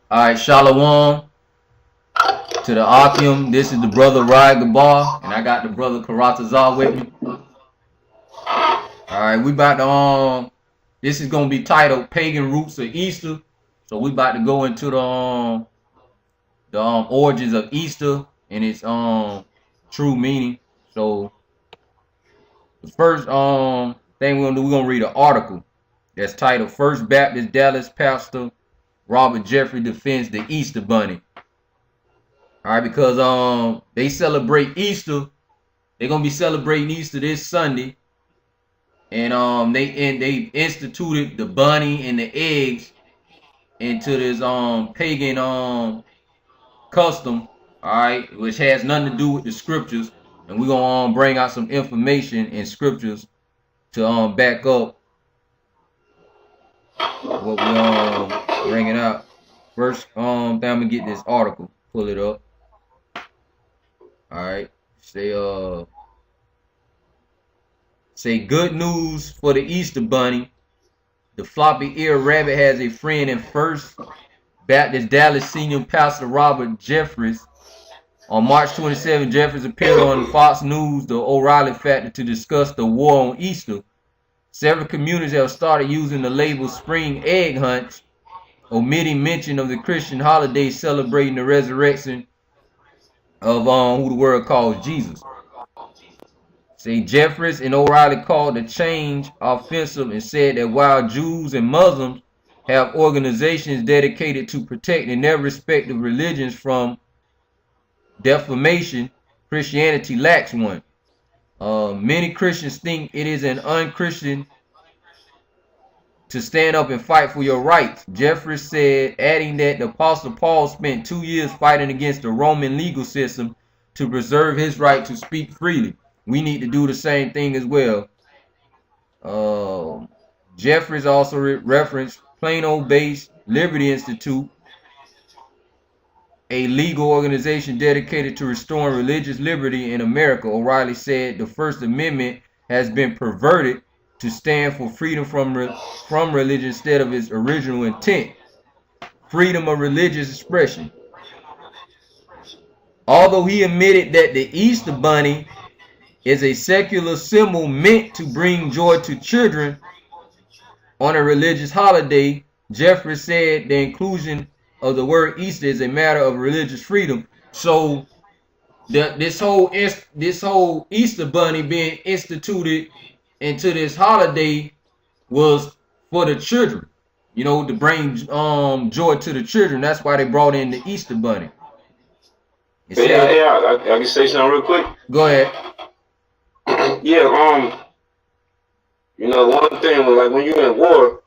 Alright, Shalom to the Akim. This is the brother Ryan Gabar, and I got the brother Karatazar with me. Alright, we about to this is gonna be titled Pagan Roots of Easter. So we about to go into the origins of Easter and its true meaning. So the first thing we're gonna read an article that's titled First Baptist Dallas Pastor Robert Jeffrey defends the Easter Bunny. Alright, because they celebrate Easter. They're gonna be celebrating Easter this Sunday. And they instituted the bunny and the eggs into this pagan custom, alright, which has nothing to do with the scriptures. And we're gonna bring out some information in scriptures to back up what we bringing out. First, I'm gonna get this article, pull it up. Alright, say good news for the Easter Bunny. The floppy-eared rabbit has a friend in First Baptist Dallas Senior Pastor Robert Jeffries. On March 27, Jeffries appeared on Fox News, the O'Reilly Factor, to discuss the war on Easter. Several communities have started using the label spring egg hunts, omitting mention of the Christian holiday celebrating the resurrection of who the world calls Jesus. Say Jeffries and O'Reilly called the change offensive and said that while Jews and Muslims have organizations dedicated to protecting their respective religions from defamation, Christianity lacks one. Many Christians think it is an unchristian to stand up and fight for your rights, Jeffries said, adding that the Apostle Paul spent 2 years fighting against the Roman legal system to preserve his right to speak freely. We need to do the same thing as well. Jeffries also referenced Plano-based Liberty Institute, a legal organization dedicated to restoring religious liberty in America. O'Reilly said the First Amendment has been perverted to stand for freedom from religion instead of its original intent, freedom of religious expression. Although he admitted that the Easter Bunny is a secular symbol meant to bring joy to children on a religious holiday, Jeffries said the inclusion of the word Easter is a matter of religious freedom. So this whole Easter Bunny being instituted into this holiday was for the children, you know, to bring joy to the children. That's why they brought in the Easter Bunny. I can say something real quick. Go ahead. Yeah, you know, one thing was like when you're in war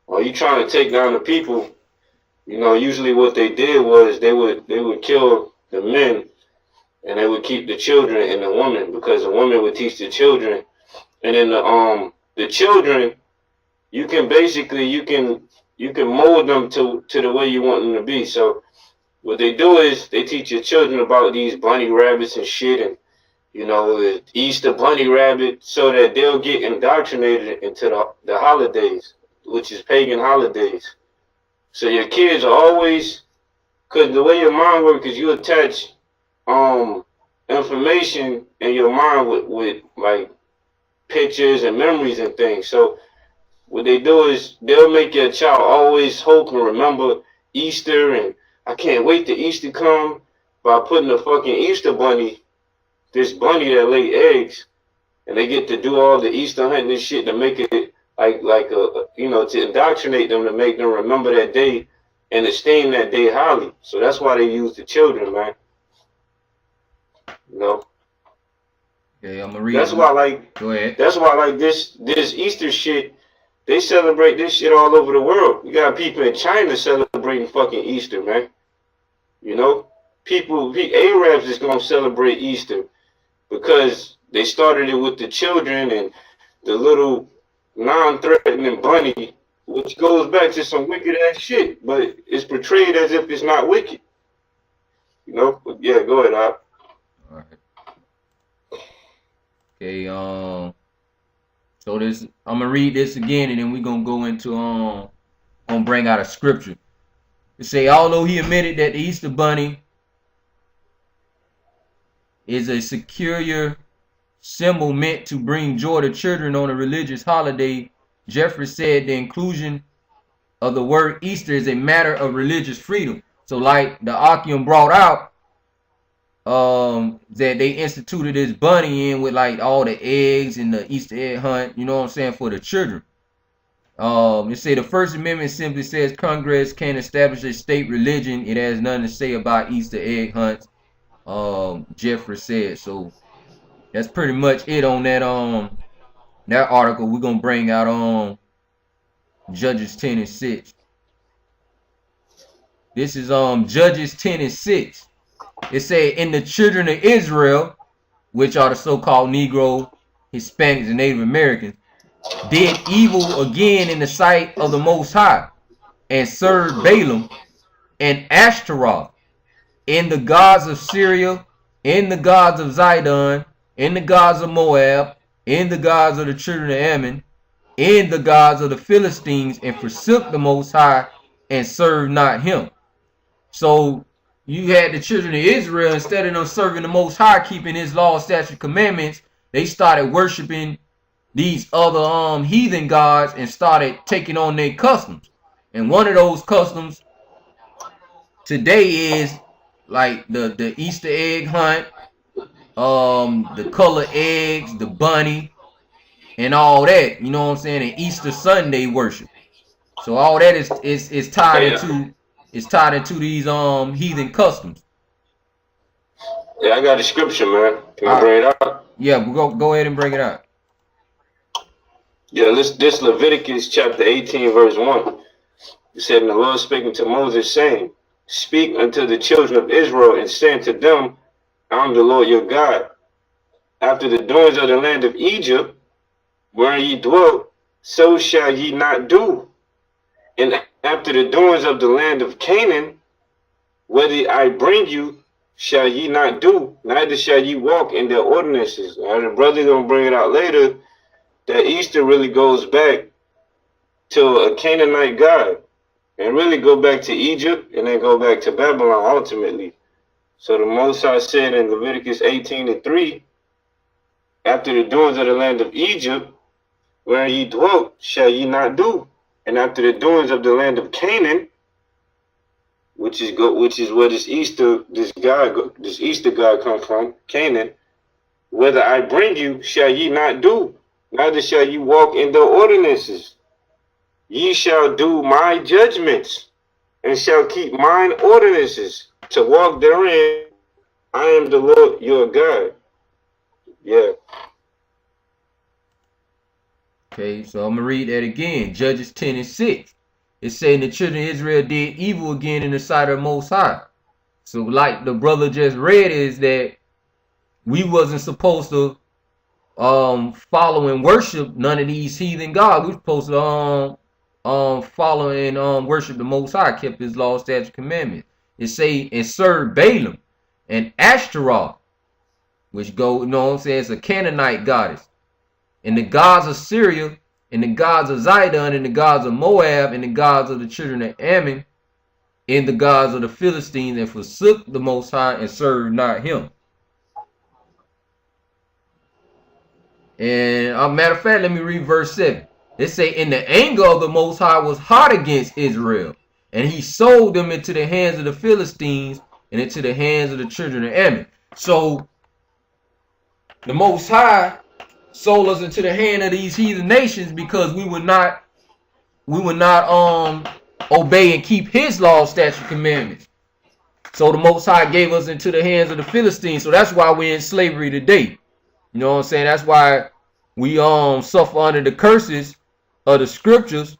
or you trying to take down the people, you know, usually what they did was they would kill the men and they would keep the children and the women, because the women would teach the children, and then the children, you can basically you can mold them to the way you want them to be. So what they do is they teach your children about these bunny rabbits and shit, and you know, Easter bunny rabbit, so that they'll get indoctrinated into the holidays, which is pagan holidays. So your kids are always, because the way your mind works is you attach information in your mind with like pictures and memories and things. So what they do is they'll make your child always hope and remember Easter, and I can't wait till Easter come, by putting a fucking Easter bunny, this bunny that lay eggs, and they get to do all the Easter hunting and shit to make it like a, you know, to indoctrinate them, to make them remember that day and esteem that day highly. So that's why they use the children, man. You know. Okay, I'm gonna read. That's why, like, go ahead. That's why, like, this Easter shit, they celebrate this shit all over the world. You got people in China celebrating fucking Easter, man. You know, Arabs is gonna celebrate Easter because they started it with the children and the little non-threatening bunny, which goes back to some wicked ass shit, but it's portrayed as if it's not wicked. You know? But yeah, go ahead, Op. All right. Okay, so this, I'm gonna read this again, and then we're gonna go into gonna bring out a scripture. It say, although he admitted that the Easter Bunny is a secular symbol meant to bring joy to children on a religious holiday, Jeffrey said the inclusion of the word Easter is a matter of religious freedom. So like the Akim brought out, that they instituted this bunny in with like all the eggs and the Easter egg hunt, you know what I'm saying, for the children. It say the First Amendment simply says Congress can establish a state religion. It has nothing to say about Easter egg hunts. Jeffrey said. So that's pretty much it on that that article. We're gonna bring out Judges 10 and 6. This is Judges 10 and 6. It said, in the children of Israel, which are the so-called Negro, Hispanics, and Native Americans, did evil again in the sight of the Most High, and served Balaam and Ashtaroth, in the gods of Syria, in the gods of Zidon, in the gods of Moab, in the gods of the children of Ammon, in the gods of the Philistines, and forsook the Most High, and served not him. So you had the children of Israel, instead of them serving the Most High, keeping his law, statute, commandments, they started worshiping these other heathen gods and started taking on their customs. And one of those customs today is like the Easter egg hunt, the colored eggs, the bunny, and all that, you know what I'm saying, and Easter Sunday worship. So all that is tied into these heathen customs. Yeah, I got a scripture, man. Can I bring it out? Yeah, we'll go ahead and bring it out. Yeah, this Leviticus chapter 18, verse 1. It said, and the Lord speaking to Moses, saying, speak unto the children of Israel, and say unto them, I am the Lord your God. After the doings of the land of Egypt, wherein ye dwelt, so shall ye not do. And after the doings of the land of Canaan, whether I bring you, shall ye not do, neither shall ye walk in their ordinances. Now, the brother gonna bring it out later, that Easter really goes back to a Canaanite god, and really go back to Egypt, and then go back to Babylon ultimately. So the Most High said in Leviticus 18 and 3, after the doings of the land of Egypt, wherein ye dwelt, shall ye not do. And after the doings of the land of Canaan, which is where this Easter god come from, Canaan, whether I bring you, shall ye not do, neither shall ye walk in their ordinances. Ye shall do my judgments, and shall keep mine ordinances, to walk therein. I am the Lord your God. Yeah. Okay, so I'm going to read that again. Judges 10 and 6. It's saying the children of Israel did evil again in the sight of the Most High. So like the brother just read, is that we wasn't supposed to follow and worship none of these heathen gods. We were supposed to follow and worship the Most High, kept his law, statute, commandments. It say, and serve Balaam and Ashtaroth, which go, you know what I'm saying, it's a Canaanite goddess. And the gods of Syria, and the gods of Zidon, and the gods of Moab, and the gods of the children of Ammon, and the gods of the Philistines, and forsook the Most High, and served not him. And matter of fact, let me read verse 7. It say, and the anger of the Most High was hot against Israel, and he sold them into the hands of the Philistines, and into the hands of the children of Ammon. So the Most High sold us into the hand of these heathen nations because we would not obey and keep his law, statute, commandments. So the Most High gave us into the hands of the Philistines. So that's why we're in slavery today. You know what I'm saying? That's why we suffer under the curses of the scriptures,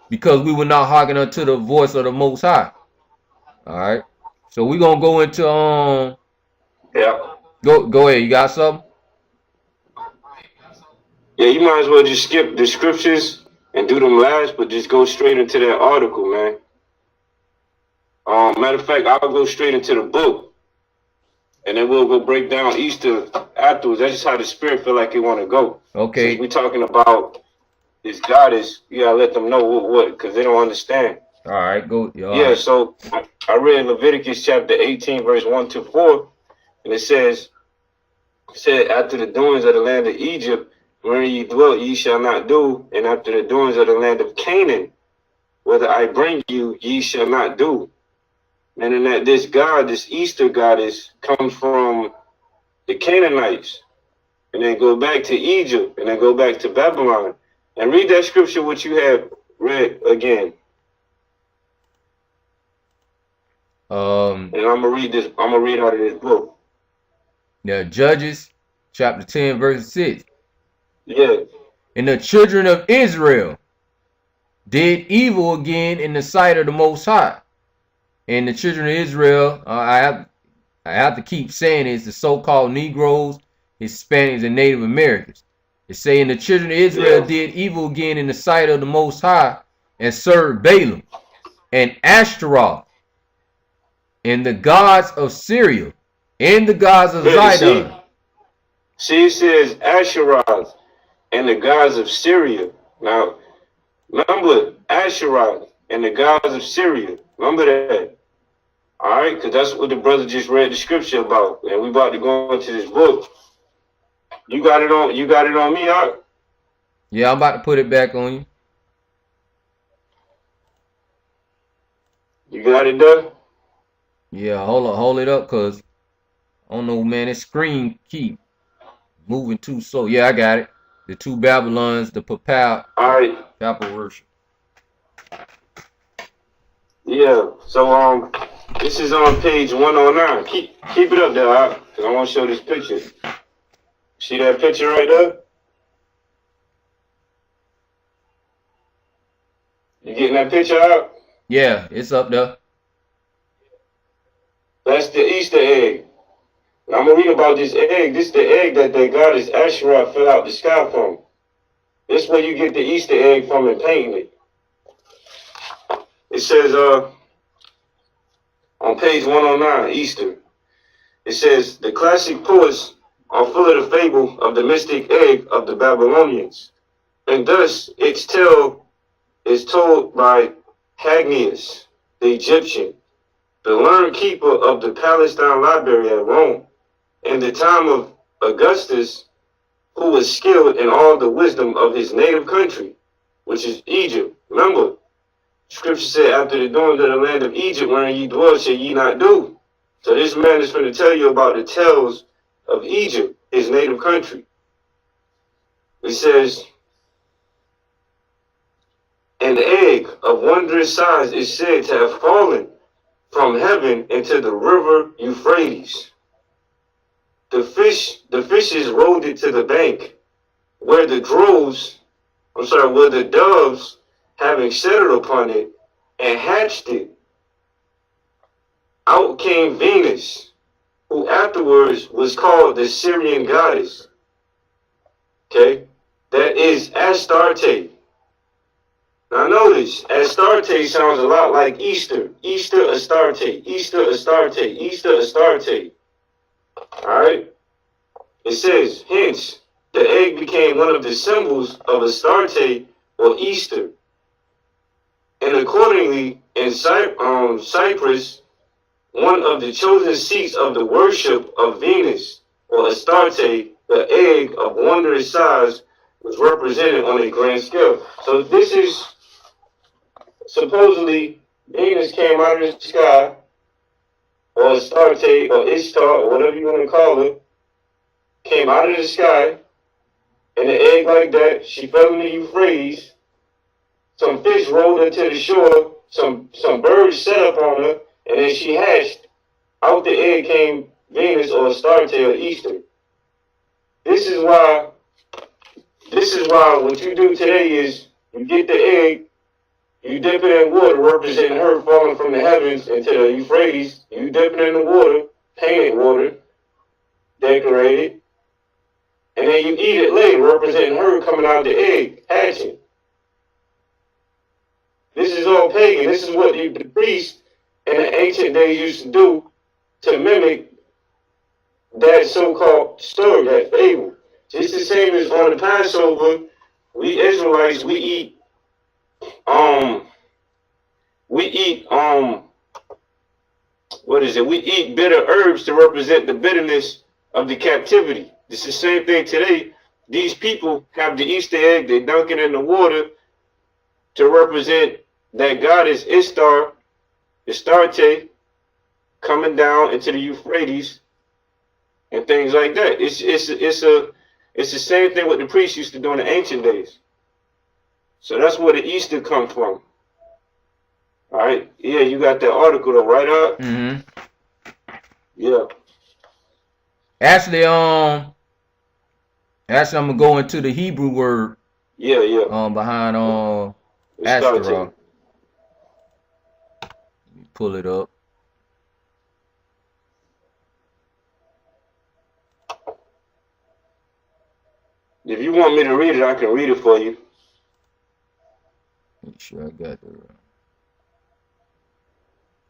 because we were not hearkening unto the voice of the Most High. All right. So we're gonna go into Yeah. Go ahead. You got something? Yeah, you might as well just skip the scriptures and do them last, but just go straight into that article, man. Matter of fact, I'll go straight into the book, and then we'll go break down Easter afterwards. That's just how the spirit feel like it want to go. Okay. Since we talking about this goddess, you gotta let them know what, because they don't understand. All right, go. All Yeah, right. so I read Leviticus chapter 18, verse 1 to 4, and it said, after the doings of the land of Egypt, wherein ye dwelt, ye shall not do, and after the doings of the land of Canaan, whither I bring you, ye shall not do. And that this God, this Easter goddess, comes from the Canaanites, and then go back to Egypt, and then go back to Babylon. And read that scripture which you have read again. And I'm gonna read this. I'm gonna read out of this book. Now Judges chapter 10, verse 6. Yeah. And the children of Israel did evil again in the sight of the Most High. And the children of Israel, I have to keep saying it's the so-called Negroes, Hispanics, and Native Americans. It's saying the children of Israel did evil again in the sight of the Most High and served Balaam and Ashtaroth and the gods of Syria and the gods of Zidon. See, it says Asheroth and the gods of Syria. Now, remember Asheroth and the gods of Syria. Remember that. All right, because that's what the brother just read the scripture about, and we about to go into this book. You got it on. You got it on me, Art? Yeah, I'm about to put it back on you. You got it done? Yeah, hold it up, cause I don't know, man. This screen keep moving too slow. Yeah, I got it. The two Babylons, the papal. All right. Papal worship. Yeah. So this is on page 109. Keep it up there, Art, because I want to show this picture. See that picture right there? You getting that picture out? Yeah, it's up there. That's the Easter egg. Now I'm going to read about this egg. This is the egg that the goddess Asherah fell out the sky from. This is where you get the Easter egg from and painting it. It says on page 109, Easter. It says, the classic poets are full of the fable of the mystic egg of the Babylonians. And thus its tale is told by Hagnias, the Egyptian, the learned keeper of the Palestine Library at Rome, in the time of Augustus, who was skilled in all the wisdom of his native country, which is Egypt. Remember, scripture said, after the doings of the land of Egypt, wherein ye dwell, shall ye not do. So this man is going to tell you about the tales of Egypt, his native country. It says, an egg of wondrous size is said to have fallen from heaven into the river Euphrates. The fishes rolled it to the bank, where the doves, having settled upon it and hatched it, out came Venus, who afterwards was called the Syrian goddess. Okay, that is Astarte. Now notice, Astarte sounds a lot like Easter. Easter Astarte, Easter Astarte, Easter Astarte. Alright? It says, hence, the egg became one of the symbols of Astarte or Easter. And accordingly, in Cyprus, one of the chosen seats of the worship of Venus or Astarte, the egg of wondrous size, was represented on a grand scale. So this is supposedly Venus came out of the sky, or Astarte, or Ishtar, or whatever you want to call it, came out of the sky, and an egg like that, she fell in the Euphrates, some fish rolled her to the shore, some birds set up on her, and then she hatched. Out the egg came Venus or Astarte or Easter. This is why what you do today is you get the egg, you dip it in water, representing her falling from the heavens into the Euphrates. You dip it in the water, painted water, decorated, and then you eat it later, representing her coming out of the egg, hatching. This is all pagan. This is what the priests in the ancient days used to do to mimic that so-called story, that fable. Just the same as on the Passover, we Israelites, we eat we eat what is it? We eat bitter herbs to represent the bitterness of the captivity. It's the same thing today. These people have the Easter egg, they dunk it in the water to represent that God is Istar, Istarte, coming down into the Euphrates and things like that. It's the same thing what the priests used to do in the ancient days. So that's where the Easter come from. All right. Yeah, you got that article though, right up? Mm-hmm. Yeah. Actually, I'm gonna go into the Hebrew word. Yeah, yeah. Behind Let's start Ashtaroth. Let me pull it up. If you want me to read it, I can read it for you. Make sure I got the.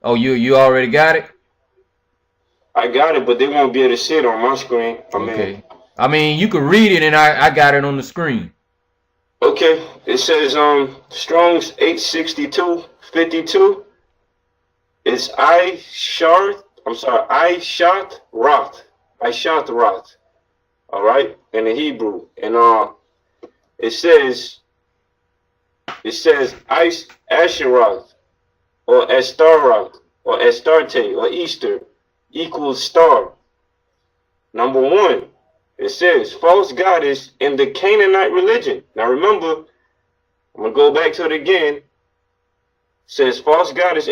Oh, you already got it? I got it, but they won't be able to see it on my screen. Okay. I mean, you can read it, and I got it on the screen. Okay. It says Strong's 862:52. It's I shot Roth. All right, in the Hebrew, and it says Asheroth or Astaroth or Astarte or Easter equals star. Number one, it says false goddess in the Canaanite religion. Now remember, I'm gonna go back to it again. It says false goddess